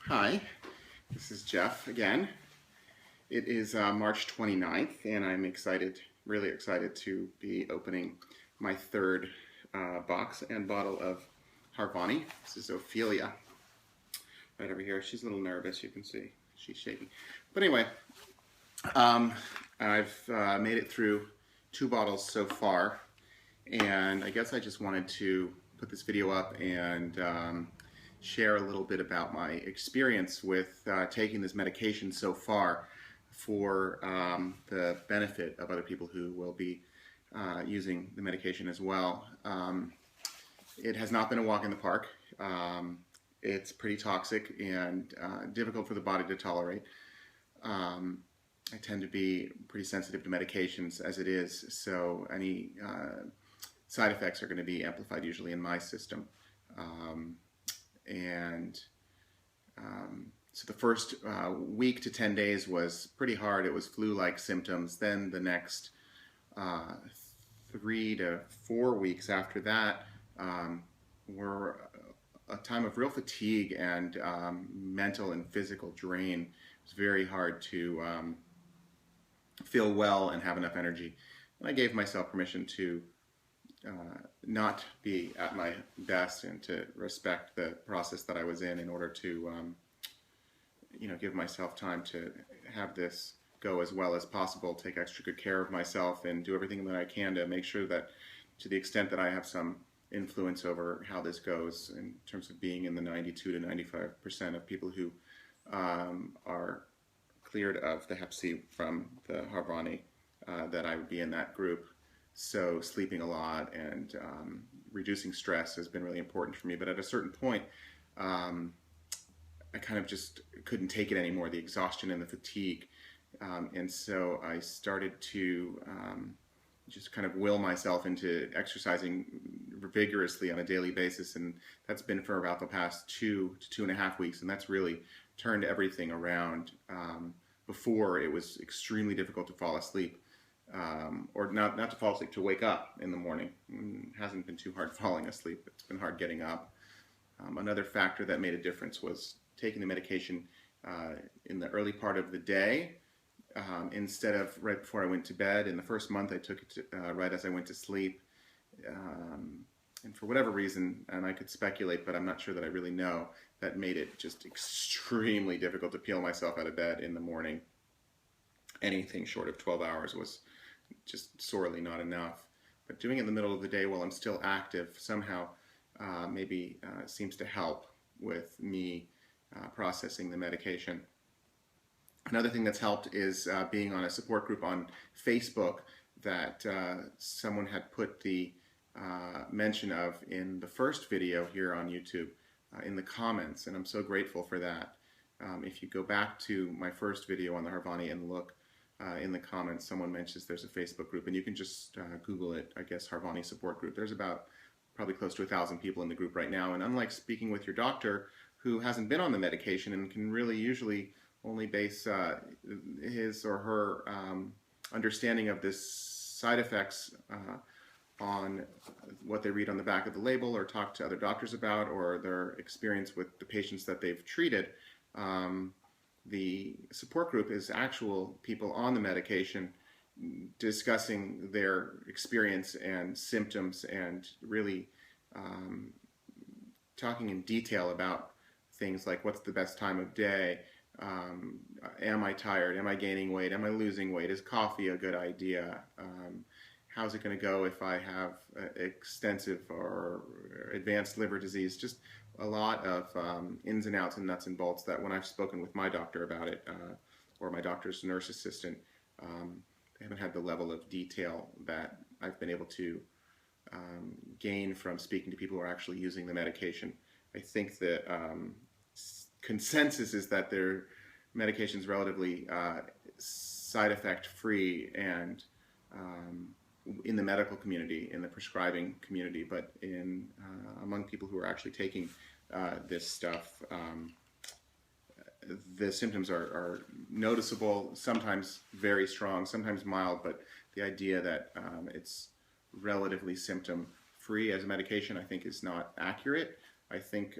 Hi, this is Jeff again. It is March 29th, and I'm excited, really excited to be opening my third box and bottle of Harvoni. This is Ophelia, right over here. She's a little nervous, you can see. She's shaking. But anyway, um, I've made it through two bottles so far, and I guess I just wanted to put this video up and share a little bit about my experience with taking this medication so far for the benefit of other people who will be using the medication as well. It has not been a walk in the park. It's pretty toxic and difficult for the body to tolerate. I tend to be pretty sensitive to medications as it is, so any side effects are going to be amplified usually in my system. And so the first week to 10 days was pretty hard. It was flu-like symptoms. Then the next 3 to 4 weeks after that were a time of real fatigue and mental and physical drain. It was very hard to feel well and have enough energy. And I gave myself permission to not be at my best and to respect the process that I was in order to give myself time to have this go as well as possible, take extra good care of myself, and do everything that I can to make sure that, to the extent that I have some influence over how this goes, in terms of being in the 92 to 95% of people who are cleared of the Hep C from the Harvoni, that I would be in that group. So sleeping a lot and reducing stress has been really important for me. But at a certain point, I kind of just couldn't take it anymore, the exhaustion and the fatigue. And so I started to just kind of will myself into exercising vigorously on a daily basis. And that's been for about the past 2 to 2.5 weeks. And that's really turned everything around. Before, it was extremely difficult to fall asleep. Or not to fall asleep, to wake up in the morning. It hasn't been too hard falling asleep. It's been hard getting up. Another factor that made a difference was taking the medication in the early part of the day instead of right before I went to bed. In the first month, I took it right as I went to sleep. And for whatever reason, and I could speculate, but I'm not sure that I really know, that made it just extremely difficult to peel myself out of bed in the morning. Anything short of 12 hours was just sorely not enough. But doing it in the middle of the day while I'm still active somehow maybe seems to help with me processing the medication. Another thing that's helped is being on a support group on Facebook that someone had put the mention of in the first video here on YouTube in the comments, and I'm so grateful for that. If you go back to my first video on the Harvoni and look in the comments, someone mentions there's a Facebook group, and you can just Google it, I guess, Harvoni support group. There's about probably close to 1,000 people in the group right now, and unlike speaking with your doctor who hasn't been on the medication and can really usually only base his or her understanding of this side effects on what they read on the back of the label or talk to other doctors about, or their experience with the patients that they've treated. The support group is actual people on the medication discussing their experience and symptoms and really talking in detail about things like what's the best time of day, am I tired, am I gaining weight, am I losing weight, is coffee a good idea, how's it going to go if I have extensive or advanced liver disease. Just a lot of ins and outs and nuts and bolts that when I've spoken with my doctor about it, or my doctor's nurse assistant, they haven't had the level of detail that I've been able to gain from speaking to people who are actually using the medication. I think that consensus is that their medication is relatively side effect free and in the medical community, in the prescribing community, but in among people who are actually taking this stuff, the symptoms are noticeable, sometimes very strong, sometimes mild, but the idea that it's relatively symptom free as a medication, I think, is not accurate. I think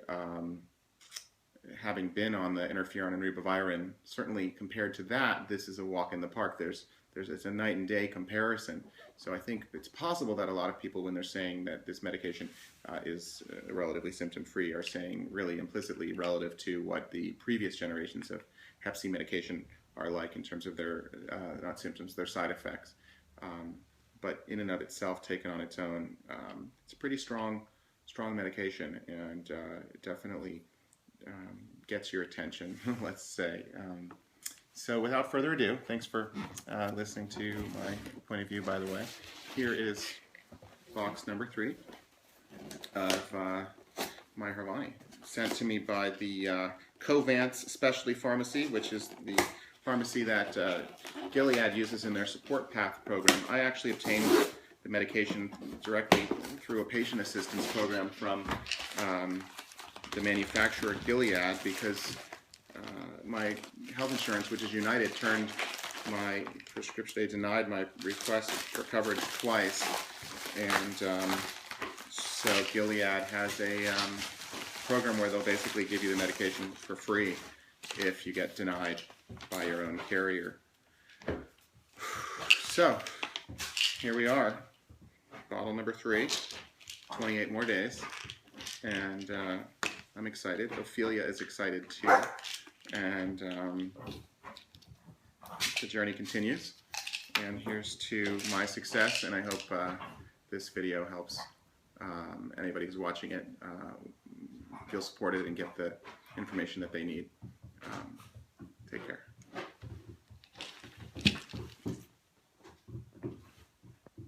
having been on the interferon and ribavirin, certainly compared to that, this is a walk in the park. It's a night and day comparison. So I think it's possible that a lot of people, when they're saying that this medication is relatively symptom-free, are saying really implicitly relative to what the previous generations of Hep C medication are like in terms of their, not symptoms, their side effects. But in and of itself, taken on its own, it's a pretty strong medication, and it definitely gets your attention, let's say. So without further ado, thanks for listening to my point of view, by the way. Here is box number 3 of my Harvoni, sent to me by the Covance Specialty Pharmacy, which is the pharmacy that Gilead uses in their support path program. I actually obtained the medication directly through a patient assistance program from the manufacturer Gilead, because my health insurance, which is United, turned my prescription, they denied my request for coverage twice, and so Gilead has a program where they'll basically give you the medication for free if you get denied by your own carrier. So here we are, bottle number 3, 28 more days, and I'm excited. Ophelia is excited too, and the journey continues. And here's to my success, and I hope this video helps anybody who's watching it feel supported and get the information that they need. Take care.